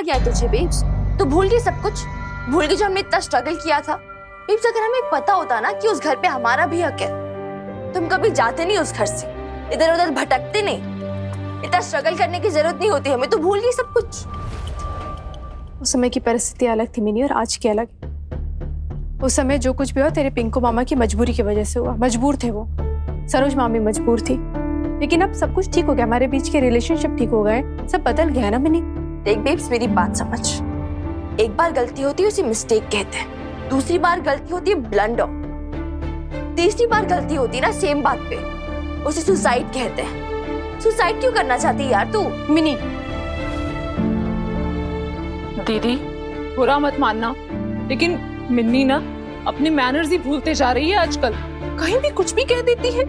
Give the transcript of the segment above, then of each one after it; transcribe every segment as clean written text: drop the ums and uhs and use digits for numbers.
क्या गया तुझे बेब्स? तू भूल गई सब कुछ? भूल गई जो हमने इतना स्ट्रगल किया था? बेब्स अगर हमें पता होता ना कि उस घर पे हमारा भी हक है, तुम कभी जाते नहीं उस घर से, इधर उधर भटकते नहीं, इतना स्ट्रगल करने की जरूरत नहीं होती हमें। तो भूल गई सब कुछ। उस समय की परिस्थिति अलग थी मिनी, और आज की अलग। उस समय जो कुछ भी हुआ तेरे पिंकू मामा की मजबूरी की वजह से हुआ। मजबूर थे वो, सरोज मामी मजबूर थी, लेकिन अब सब कुछ ठीक हो गया। हमारे बीच के रिलेशनशिप ठीक हो गए, सब बदल गया ना मिनी। देख बेब्स, मेरी बात समझ। एक बार गलती होती है उसे मिस्टेक कहते हैं, दूसरी बार गलती होती है ब्लंडर, तीसरी बार गलती होती है ना सेम बात पे, उसे सुसाइड कहते हैं। सुसाइड क्यों करना चाहती है यार तू? मिनी दीदी बुरा मत मानना, लेकिन मिन्नी ना अपने मैनर्स ही भूलते जा रही है आजकल। कहीं भी कुछ भी कह देती है।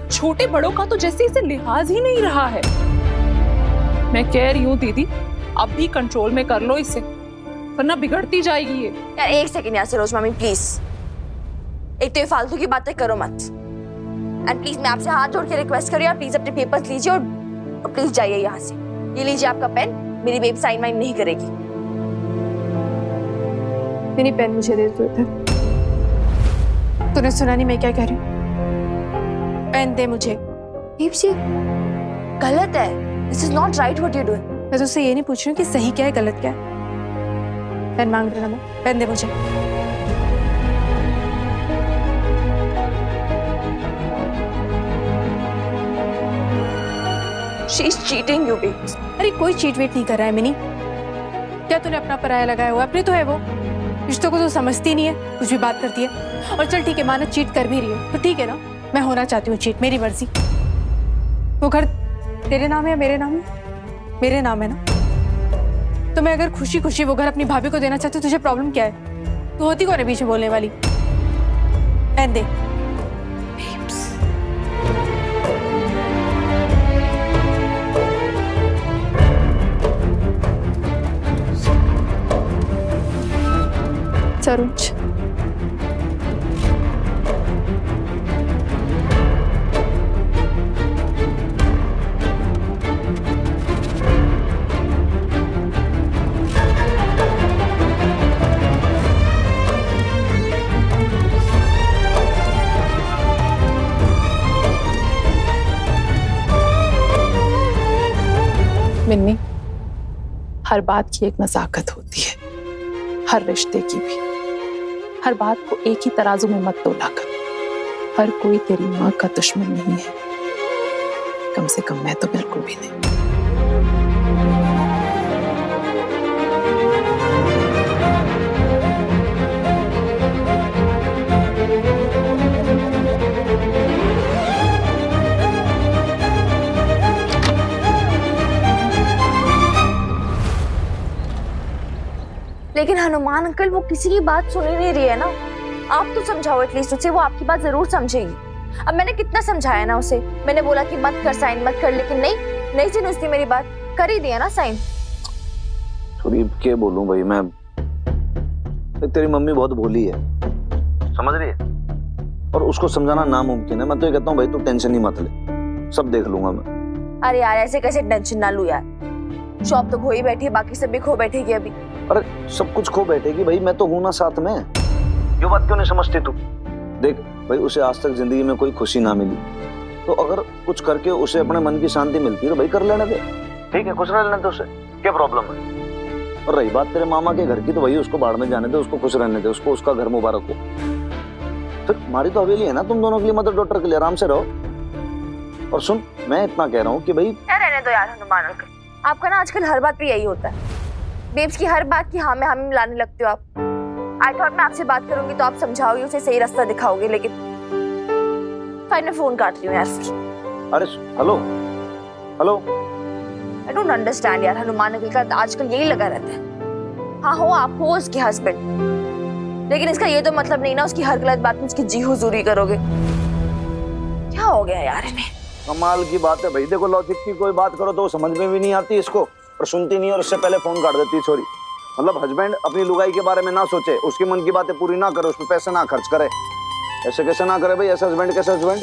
छोटे बड़ों का तो जैसे इसे लिहाज ही नहीं रहा है। मैं कह रही हूँ दीदी, अब भी कंट्रोल में कर लो इसे, वरना बिगड़ती जाएगी ये। यार एक सेकंड यार सरोज मामी प्लीज, एक तो ये फालतू की बातें करो मत। एंड प्लीज मैं आपसे हाथ जोड़ के रिक्वेस्ट करूँ यार, प्लीज अपने पेपर्स लीजिए और प्लीज जाइए यहाँ से। ये लीजिए आपका पेन, मेरी बेब साइन वाइन नहीं करेगी। मिनी पेन मुझे दे दो इधर। तूने सुना नहीं मैं क्या कह रही हूँ? पेन दे मुझे। बेब जी गलत है, this is not right what you doing. मैं तुझसे ये नहीं पूछ रही हूँ कि सही क्या है गलत क्या है। पेन मांग रहा मैं, पेन दे मुझे। She is cheating you babes. अरे कोई चीट वेट नहीं कर रहा है मिनी। क्या तूने अपना पराया लगाया हुआ? अपने तो है वो, रिश्तों को तो समझती नहीं है, कुछ भी बात करती है। और चल ठीक है, माना चीट कर भी रही है तो ठीक है ना, मैं होना चाहती हूँ चीट, मेरी मर्जी। वो घर तेरे नाम है या मेरे नाम है? मेरे नाम है ना। तो मैं अगर खुशी खुशी वो घर अपनी भाभी को देना चाहती हूँ, तुझे प्रॉब्लम क्या है? तू होती कौन है बीच में बोलने वाली? पेन दे। सरोज मिन्नी, हर बात की एक नजाकत होती है, हर रिश्ते की भी। हर बात को एक ही तराजू में मत तोला कर। हर कोई तेरी माँ का दुश्मन नहीं है, कम से कम मैं तो बिल्कुल भी नहीं। लेकिन हनुमान अंकल वो किसी की बात सुन ही नहीं रही है ना। आप तो समझाओ एटलीस्ट उसे, वो आपकी बात जरूर समझेगी। अब मैंने कितना समझाया ना उसे, मैंने बोला कि मत कर साइन मत कर, लेकिन नहीं सुनती मेरी बात। कर ही दिया ना साइन। थोड़ी क्या बोलूं भाई मैं, तेरी मम्मी बहुत भोली है, समझ रही है, और उसको समझाना नामुमकिन है। मैं तो ये कहता हूँ भाई तू टेंशन ही मत ले, सब देख लूंगा मैं। अरे यार ऐसे कैसे टेंशन ना लूं यार, शॉप तो खो ही बैठी है, बाकी सब भी खो बैठेगी अभी। अरे सब कुछ खो बैठेगी भाई, मैं तो हूं ना साथ में। ये बात क्यों नहीं समझती तू? देख भाई, उसे आज तक जिंदगी में कोई खुशी ना मिली, तो अगर कुछ करके उसे अपने मन की शांति मिलती है तो भाई कर लेने दे, ठीक है, खुश रह लेने दे उसे, क्या प्रॉब्लम है? और रही बात तेरे मामा के घर की, तो भाई उसको बाढ़ में जाने दे, उसको खुश रहने दे, उसको उसका घर मुबारक हो। फिर हमारी तो हवेली है ना तुम दोनों के लिए, मदर डॉटर के लिए, आराम से रहो। और सुन, मैं इतना कह रहा हूँ कि भाई क्या रहने दो यार हनुमान अंकल, आपका ना आजकल हर बात पे यही होता है। बेब्स की हर बात की हाँ में हामी मिलाने लगते हो आप। आई थॉट मैं आपसे बात करूंगी तो आप समझाओगे, उसे सही रास्ता दिखाओगे, लेकिन फाइन मैं फोन काट रही हूँ यार फिर। अरे hello hello, I don't understand यार, हनुमान अंकल का आजकल यही लगा रहता है। हाँ हो आप हो उसके हस्बैंड, लेकिन इसका ये तो मतलब नहीं ना उसकी हर गलत बात में उसकी जी हुजूरी करोगे। क्या हो गया यार इन्हें? कमाल की बात है भाई। देखो लॉजिक की कोई बात करो तो समझ में भी नहीं आती इसको, और सुनती नहीं, और उससे पहले फोन काट देती है छोरी। मतलब हस्बैंड अपनी लुगाई के बारे में ना सोचे, उसकी मन की बातें पूरी ना करे, उस पर पैसे ना खर्च करे। ऐसे कैसे ना करे भाई? ऐसा हस्बैंड कैसे हस्बैंड?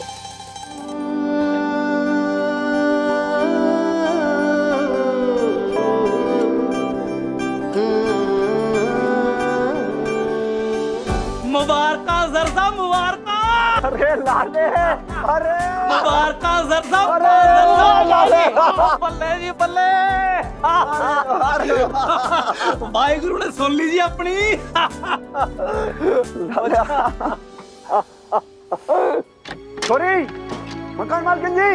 लाले, अरे मुबारका सर साहब, अरे लाले, बल्ले जी बल्ले। भाई गुरु ने सुन लीजिए अपनी। सॉरी मकान मालकिन जी।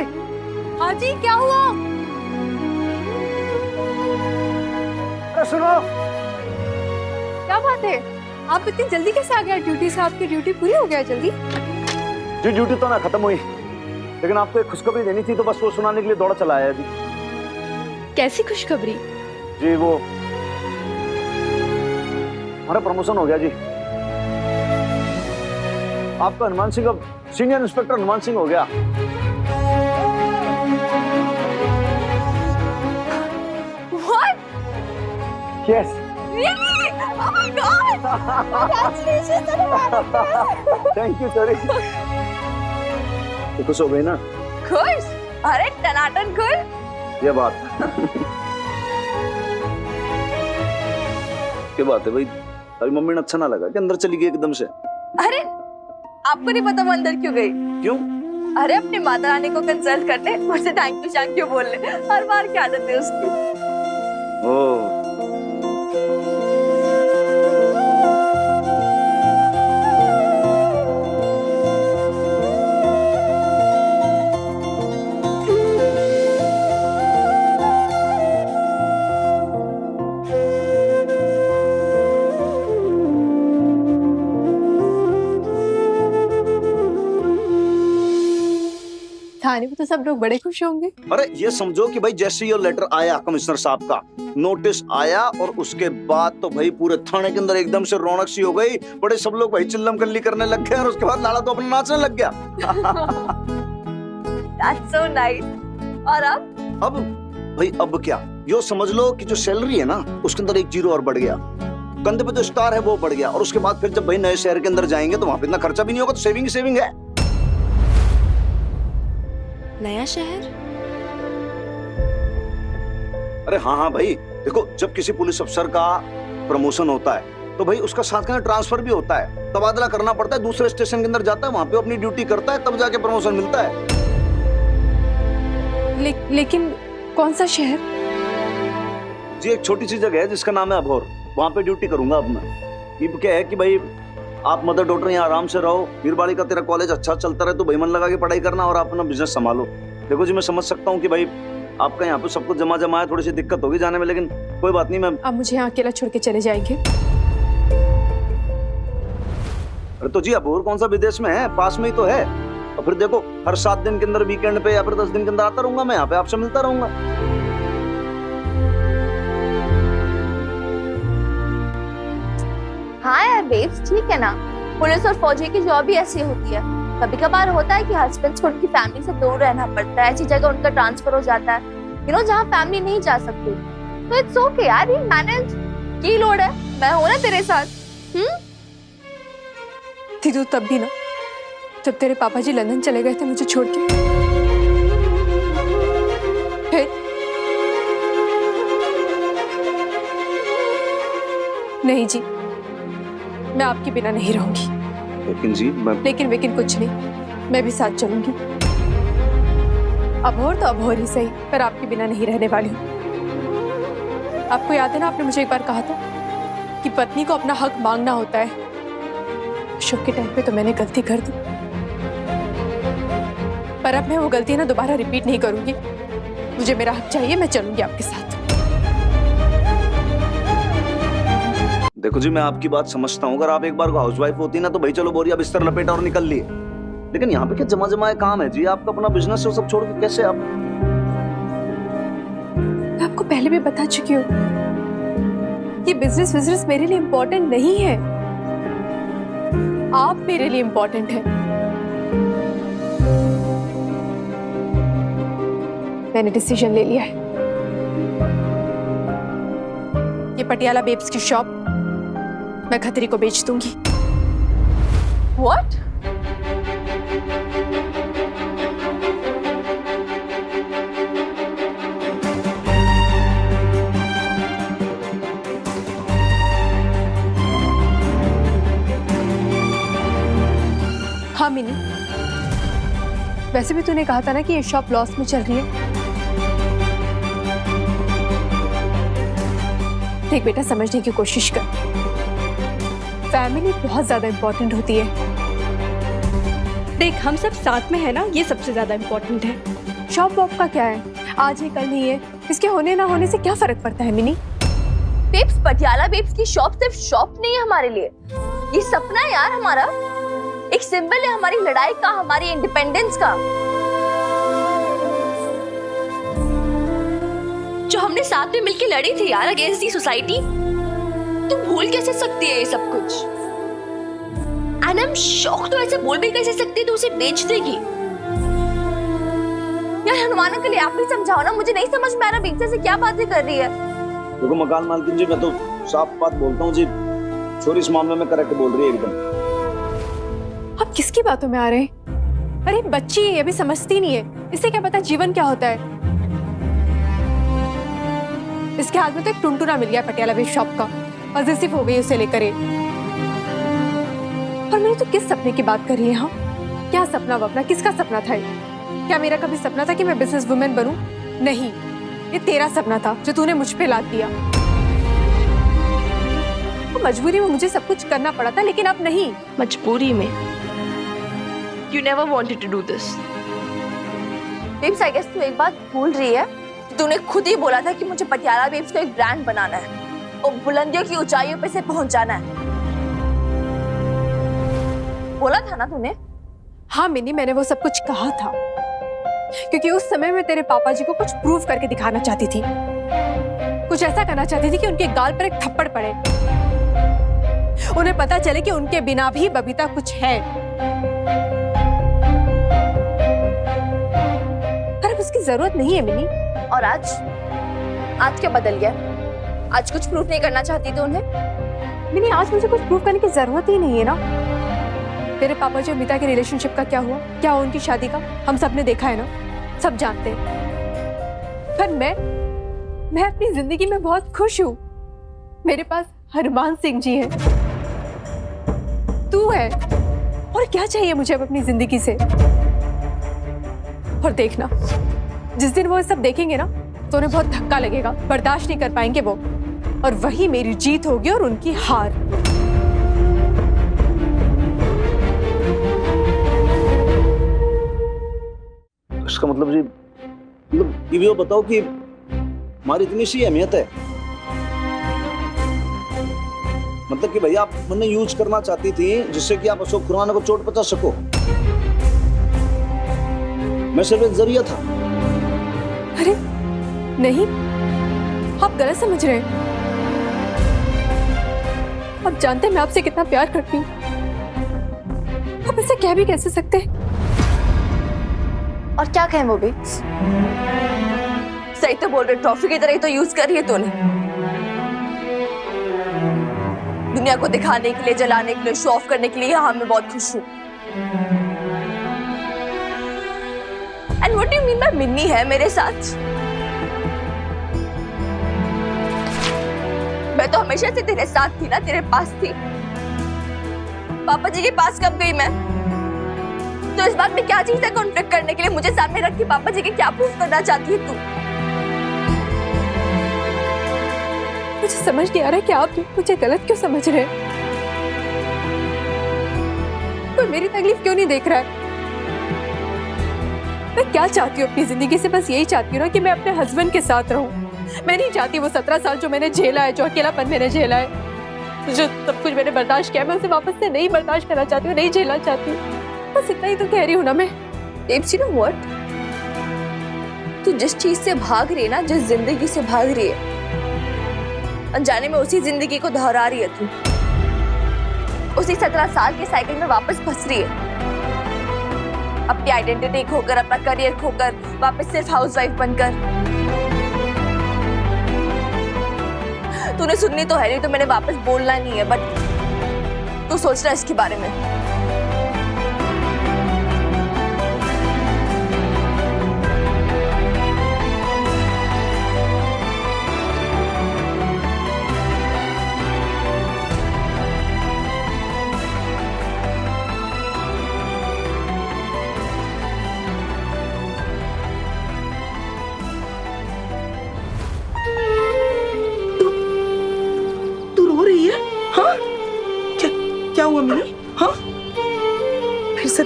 हाँ जी, क्या हुआ? अरे सुनो, क्या बात है? आप इतनी जल्दी कैसे आ गए ड्यूटी से? आपकी ड्यूटी पूरी हो गया जल्दी? जी ड्यूटी तो ना खत्म हुई, लेकिन आपको एक खुशखबरी देनी थी, तो बस वो सुनाने के लिए दौड़ा चला आया जी। कैसी खुशखबरी? जी वो हमारा प्रमोशन हो गया जी। आपका हनुमान सिंह अब सीनियर इंस्पेक्टर हनुमान सिंह हो गया। What? Yes Really? Oh my God! Congratulations, thank you sorry. खुश हो गई ना? खुश? अरे टनाटन खुश? ये बात क्या बात है भाई? अभी मम्मी ने अच्छा ना लगा कि अंदर चली गई एकदम से? अरे आपको नहीं पता वो अंदर क्यों गई? क्यों? अरे अपनी माता रानी को कंसल्ट करने, मुझे थैंक यू बोलने, हर बार की आदत है उसकी। ओह थाने में तो सब लोग बड़े खुश होंगे। अरे ये समझो कि भाई जैसे ये लेटर आया कमिश्नर साहब का, नोटिस आया, और उसके बाद तो भाई पूरे थाने के अंदर एकदम से रौनक सी हो गई। बड़े सब लोग भाई चिल्लम कल्ली करने लग गए, और उसके बाद लाला तो अपना नाचने लग गया। That's so nice. और अब भाई अब क्या, यो समझ लो कि जो सैलरी है ना उसके अंदर एक जीरो और बढ़ गया, कंधे पे जो स्टार है वो बढ़ गया, और उसके बाद फिर जब भाई नए शहर के अंदर जाएंगे तो वहां पे इतना खर्चा भी नहीं होगा, तो सेविंग सेविंग है। नया शहर? अरे हाँ हाँ भाई, देखो जब किसी पुलिस अफसर का प्रमोशन होता है तो भाई उसका साथ में ट्रांसफर भी होता है, तबादला करना पड़ता है, दूसरे स्टेशन के अंदर जाता है, वहां पे अपनी ड्यूटी करता है, तब जाके प्रमोशन मिलता है। लेकिन कौन सा शहर? जी एक छोटी सी जगह है जिसका नाम है अभोर, वहां पे ड्यूटी करूंगा अब मैं। ये क्या है कि भाई आप मदर डॉक्टर यहाँ आराम से रहो, वीरबाड़ी का तेरा कॉलेज अच्छा चलता रहे, तो भाई मन लगा के पढ़ाई करना और आप अपना बिजनेस संभालो। देखो जी मैं समझ सकता हूँ कि भाई आपका यहाँ पे सब कुछ जमा जमा है, थोड़ी सी दिक्कत होगी जाने में, लेकिन कोई बात नहीं। मैं आप मुझे यहाँ अकेला छोड़ के चले जाएंगे? अरे तो जी अभोर कौन सा विदेश में है, पास में ही तो है। और फिर देखो हर 7 दिन के अंदर वीकेंड पे या फिर 10 दिन के अंदर आता रहूंगा मैं यहाँ पे, आपसे मिलता रहूंगा। हाँ यार बेब्स, ठीक है ना, पुलिस और फौजी की जॉब भी ऐसी होती है। कभी कभार होता है कि हस्बैंड को उनकी फैमिली से दूर रहना पड़ता है, ऐसी जगह उनका ट्रांसफर हो जाता है, जहाँ फैमिली नहीं जा सकती, तो इट्स ओके यार, यू मैनेज। की लोड है, मैं हूं ना तेरे साथ। थी तो तब भी ना, जब तेरे पापा जी लंदन चले गए थे मुझे छोड़ के। फिर नहीं जी, मैं आपके बिना नहीं रहूंगी। लेकिन जी लेकिन कुछ नहीं, मैं भी साथ चलूंगी। अभोर तो अभोर ही सही, पर आपके बिना नहीं रहने वाली हूँ। आपको याद है ना, आपने मुझे एक बार कहा था कि पत्नी को अपना हक मांगना होता है। शोक के टाइम पे तो मैंने गलती कर दी, पर अब मैं वो गलती ना दोबारा रिपीट नहीं करूंगी। मुझे मेरा हक चाहिए, मैं चलूंगी आपके साथ। देखो जी मैं आपकी बात समझता हूँ, अगर आप एक बार को हाउसवाइफ होती ना तो भाई चलो बोरिया बिस्तर लपेटा और निकल लिए, लेकिन यहाँ पे क्या जमा जमा काम है जी, आपका अपना बिजनेस है, वो सब छोड़ के कैसे आप? मैं आपको पहले भी बता चुकी हूँ, ये बिजनेस मेरे लिए इम्पोर्टेंट नहीं है, आप मेरे लिए इम्पोर्टेंट है। मैंने डिसीजन ले लिया है, ये पटियाला बेब्स की शॉप मैं खतरी को बेच दूंगी। What? हाँ मिनी, वैसे भी तूने कहा था ना कि ये शॉप लॉस में चल रही है। देख बेटा, समझने की कोशिश कर, फैमिली बहुत ज्यादा इंपॉर्टेंट होती है। देख, हम सब साथ में है ना, ये सबसे ज्यादा इम्पोर्टेंट है। शॉप वॉप का क्या है, आज है कल नहीं है, इसके होने ना होने से क्या फर्क पड़ता है मिनी। बेब्स, पटियाला बेब्स की शॉप सिर्फ शॉप नहीं है हमारे लिए, ये सपना है यार हमारा, एक सिंबल है हमारी लड़ाई का, हमारी इंडिपेंडेंस का, जो हमने साथ में मिलकर लड़ी थी यार अगेंस्ट दी सोसाइटी। तुम भूल कैसे सकती है ये सब कुछ? एंड आई एम शॉक्ड, तो ऐसे बोल भी कैसे सकती है, तो उसे बेच देगी यार। हनुमाना के लिए आप ही समझाओ ना, मुझे नहीं समझ में आ रहा बीच से क्या बातें कर रही है। देखो मकान मालकिन जी, मैं तो साफ बात बोलता हूँ जी, छोरी इस मामले में करेक्ट बोल रही है एकदम। आप किसकी बातों में आ रहे हैं? अरे बच्ची है, अभी समझती नहीं है, इसे क्या पता जीवन क्या होता है। इसके हाथ में तो एक टुनटुना मिल गया पटियाला बेब शॉप का, पॉजिटिव हो गई उसे लेकर। और मैंने तो किस सपने की बात कर रही है? हाँ, क्या सपना वपना, किसका सपना था ये? क्या मेरा कभी सपना था कि मैं बिजनेस वुमेन बनूं? नहीं, ये तेरा सपना था जो तूने मुझ पे लाद दिया। तो मजबूरी में मुझे सब कुछ करना पड़ा था, लेकिन अब नहीं। मजबूरी में? You never wanted to do this. Babes, I guess तू एक बात भूल रही है, तूने खुद ही बोला था कि मुझे पटियाला बेब्स को एक ब्रांड बनाना है और बुलंदियों की ऊंचाइयों पे से पहुंचाना है। बोला था ना तूने? हाँ मिनी, मैंने वो सब कुछ कहा था, क्योंकि उस समय मैं तेरे पापा जी को कुछ प्रूव करके दिखाना चाहती थी, कुछ ऐसा करना चाहती थी कि उनके गाल पर एक थप्पड़ पड़े, उन्हें पता चले कि उनके बिना भी बबीता कुछ है। पर अब उसकी जरूरत नहीं है मिनी। और आज क्या बदल गया? आज कुछ प्रूफ नहीं करना चाहती तो उन्हें? मिनी, आज मुझे कुछ प्रूव करने की जरूरत ही नहीं है ना। तेरे पापा जी और मीता के रिलेशनशिप का क्या हुआ, क्या हुआ उनकी शादी का, हम सब ने देखा है ना, सब जानते हैं। पर मैं अपनी जिंदगी में बहुत खुश हूँ। मेरे पास हनुमान सिंह जी हैं, तू है, और क्या चाहिए मुझे अब अपनी जिंदगी से। और देखना, जिस दिन वो सब देखेंगे ना, तो उन्हें बहुत धक्का लगेगा, बर्दाश्त नहीं कर पाएंगे वो, और वही मेरी जीत होगी और उनकी हार। इसका मतलब जी, मतलब ये भी बताओ कि हमारी इतनी सी अहमियत है, मतलब कि भैया आप मैंने यूज करना चाहती थी जिससे कि आप अशोक खुराना को चोट पहुंचा सको। मैं सिर्फ एक जरिया था। अरे नहीं, आप गलत समझ रहे हैं। आप जानते हैं मैं आपसे कितना प्यार करती हूँ, आप ऐसे कह भी कैसे सकते हैं? और क्या कहें वो भी? सही तो बोल रहे, ट्रॉफी की तरह ही तो यूज कर रही है तूने, दुनिया को दिखाने के लिए, जलाने के लिए, शो ऑफ करने के लिए। हाँ, मैं बहुत खुश हूँ। And what do you mean by Minni है मेरे साथ? मैं तो हमेशा से तेरे साथ थी ना, तेरे पास थी। पापा जी के पास कब गई मैं? तो इस बात में क्या चीज है कॉन्फ्लिक्ट करने के लिए? मुझे सामने रख के पापा जी के क्या प्रूफ करना चाहती है तू? मुझे समझ नहीं आ रहा है कि आप मुझे गलत क्यों समझ रहे हैं। कोई मेरी तकलीफ क्यों नहीं देख रहा है? मैं क्या चाहती हूँ अपनी जिंदगी से? बस यही चाहती हूँ ना कि मैं अपने हस्बैंड के साथ रहूं। मैं नहीं चाहती वो 17 साल जो मैंने झेला है, जो अकेलापन मैंने झेला है, जो सब कुछ मैंने बर्दाश्त किया, मैं उसे वापस से नहीं बर्दाश्त करना चाहती हूँ, नहीं झेलना चाहती हूँ। बस इतना ही तो कह रही हूँ ना मैं। Babes, you know what? तू जिस चीज से भाग रही है ना, जिस जिंदगी से भाग रही है, अनजाने में उसी जिंदगी को दोहरा रही है तू। उसी 17 साल के साइकिल में वापस फंस रही है, अपनी आइडेंटिटी खोकर, अपना करियर खोकर, वापस सिर्फ हाउसवाइफ बनकर। तूने सुननी तो है नहीं, तो मैंने वापस बोलना नहीं है, बट तू सोच रहा है इसके बारे में।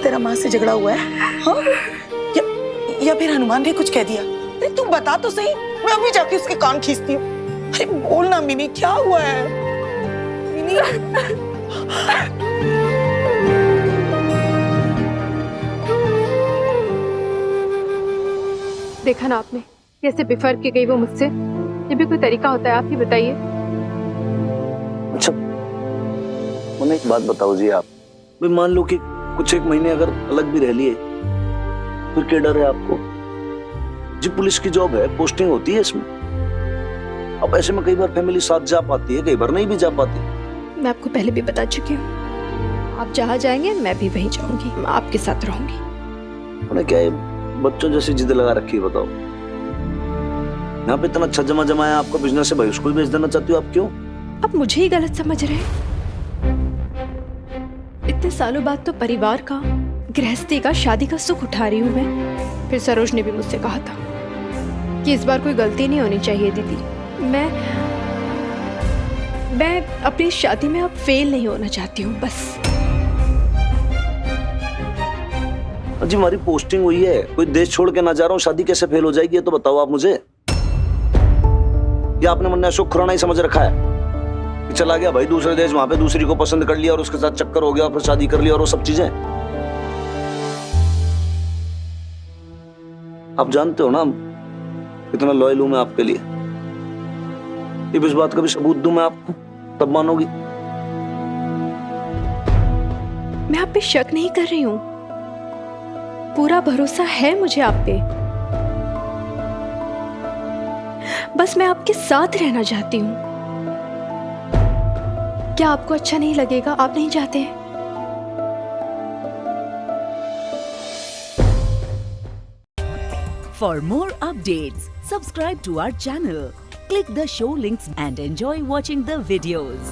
तेरा माँ से झगड़ा हुआ है? हाँ? या फिर हनुमान ने कुछ कह दिया? अरे तू बता तो सही, मैं अभी जाके उसके कान खींचती हूँ। अरे बोल ना मिनी, क्या हुआ है? मिनी देखा ना आपने कैसे बिफर के गई वो मुझसे। ये भी कोई तरीका होता है? आप ही बताइए। अच्छा मुझे एक बात बताओ जी, आप भाई मान लो कि कुछ एक महीने अगर अलग भी रह लिए, फिर क्या डर है आपको? जी पुलिस की जॉब है, पोस्टिंग होती है इसमें। अब ऐसे में कई बार फैमिली साथ जा पाती है, कई बार नहीं भी जा पाती। मैं आपको पहले भी बता चुकी हूँ, आप जहाँ जाएंगे मैं भी वहीं जाऊंगी, मैं आपके साथ रहूंगी। उन्हें क्या है, बच्चों जैसी जिद लगा रखी है, बताओ। यहाँ पे इतना अच्छा जमा है आपका बिजनेस है, भाई उसको भी बेच देना चाहती हो आप, क्यों? आप मुझे ही गलत समझ रहे हैं। इतने सालों बाद तो परिवार का, गृहस्थी का, शादी का सुख उठा रही हूँ मैं। फिर सरोज ने भी मुझसे कहा था कि इस बार कोई गलती नहीं होनी चाहिए दीदी। मैं अपनी शादी में अब फेल नहीं होना चाहती हूँ बस। जी हमारी पोस्टिंग हुई है, कोई देश छोड़ के ना जा रहा हूँ, शादी कैसे फेल हो जाएगी ये तो बताओ आप मुझे। या आपने मन में अशोक खुराना ही समझ रखा है कि चला गया भाई दूसरे देश, वहां पे दूसरी को पसंद कर लिया और उसके साथ चक्कर हो गया और फिर शादी कर लिया और वो सब चीजें। आप जानते हो ना कितना लॉयल हूं मैं आपके लिए। ये इस बात का भी सबूत दूं मैं आपको, तब मानोगी। मैं आप पे शक नहीं कर रही हूँ, पूरा भरोसा है मुझे आप पे। बस मैं आपके साथ रहना चाहती हूँ। क्या आपको अच्छा नहीं लगेगा? आप नहीं चाहते? For more updates, subscribe to our channel, click the show links and enjoy watching the videos.